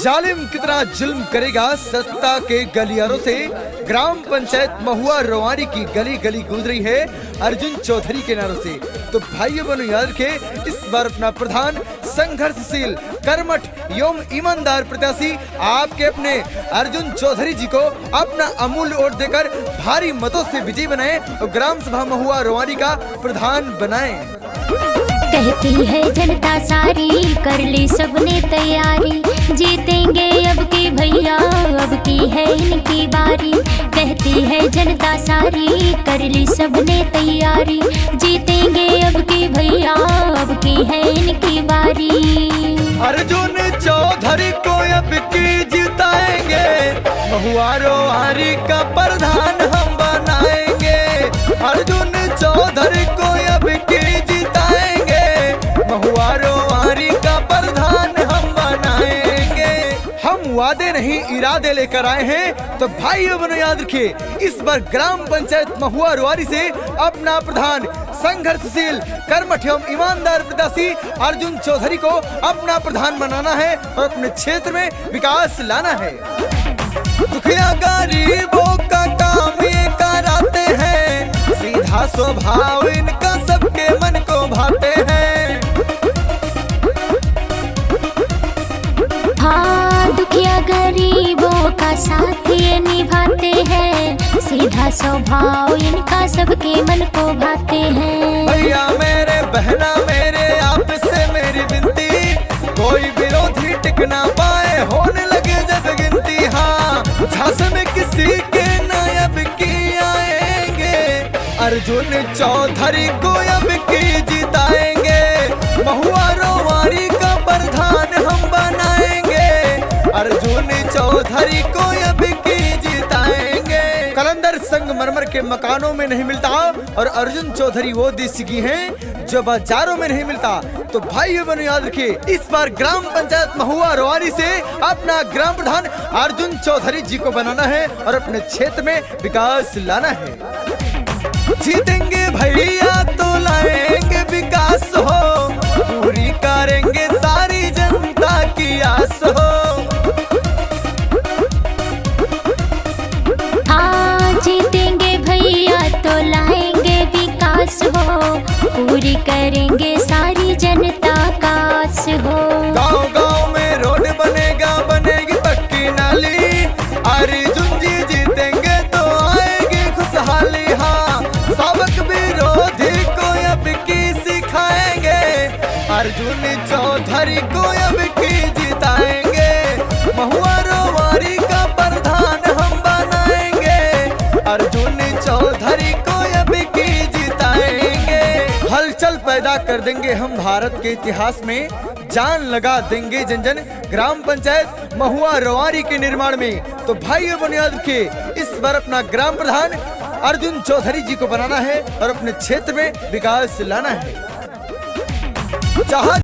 जालिम कितना जुल्म करेगा सत्ता के गलियारों से। ग्राम पंचायत महुआ रोवारी की गली गली गुजरी है अर्जुन चौधरी के नारों से। तो भाइयों बहनों याद रखे, इस बार अपना प्रधान संघर्षशील, कर्मठ एवं ईमानदार प्रत्याशी आपके अपने अर्जुन चौधरी जी को अपना अमूल्य वोट देकर भारी मतों से विजयी बनाए और ग्राम सभा महुआ रोवारी का प्रधान बनाए। कहती है जनता सारी, कर ली सबने तैयारी, जीतेंगे अब की भैया, अब की है इनकी बारी। कहती है जनता सारी, कर ली सबने तैयारी, जीतेंगे अब की भैया, अब की है इनकी बारी। अर्जुन चौधरी को अब की जिताएंगे, महुआ रोवारी का प्रधान हम बनाएंगे। अर्जुन चौधरी को अब की जिताएंगे, महुआ रोवारी का प्रधान हम बनाएंगे। हम वादे नहीं इरादे लेकर आए हैं, तो भाइयों बहनों याद रखिए, इस बार ग्राम पंचायत महुआ रोवारी से अपना प्रधान संघर्षशील, कर्मठ एवं ईमानदार प्रत्याशी अर्जुन चौधरी को अपना प्रधान बनाना है और अपने क्षेत्र में विकास लाना है। दुखिया गरीबों का काम ये कराते हैं, सीधा स्वभाव इनका सबके मन को भाते हैं। हाँ, दुखिया गरीबों का साथ ये निभाते हैं, सीधा स्वभाव इनका सबके मन को भाते हैं। भैया मेरे, बहना मेरे, आपसे मेरी विनती, कोई विरोधी टिक ना पाए, होने लगे जब गिनती। हाँ, झांस में किसी के नायब की आएंगे, अर्जुन चौधरी को अब की जिताएंगे, महुआ रोवारी का प्रधान हम बनाएंगे, अर्जुन चौधरी को अब की जिताएंगे। कलंदर संगमरमर के मकानों में नहीं मिलता और अर्जुन चौधरी वो देसी हैं जो बाजारों में नहीं मिलता। तो भाइयों बहनों याद रखिए, इस बार ग्राम पंचायत महुआ रोवारी से अपना ग्राम प्रधान अर्जुन चौधरी जी को बनाना है और अपने क्षेत्र में विकास लाना है। जीतेंगे भैया तो लाएंगे विकास हो, पूरी करेंगे सारी जनता की आस हो। हाँ, जीतेंगे भैया तो लाएंगे विकास हो, पूरी करेंगे सारी जनता का आस हो। गाँव गाँव में रोड बनेगा, बनेगी पक्की नाली, अर्जुन जी जीतेंगे तो आएगी खुशहाली। हाँ, सबक विरोधी को अब की सिखाएंगे, अर्जुन चौधरी को अब की जिताएंगे, महुआ रोवारी का प्रधान हम बनाएंगे, अर्जुन चौधरी को अब की जिताएंगे। हलचल पैदा कर देंगे हम भारत के इतिहास में, जान लगा देंगे जन जन ग्राम पंचायत महुआ रोवारी के निर्माण में। तो भाइयों बहनों याद रखिए, इस बार अपना ग्राम प्रधान अर्जुन चौधरी जी को बनाना है और अपने क्षेत्र में विकास लाना है। जहाँ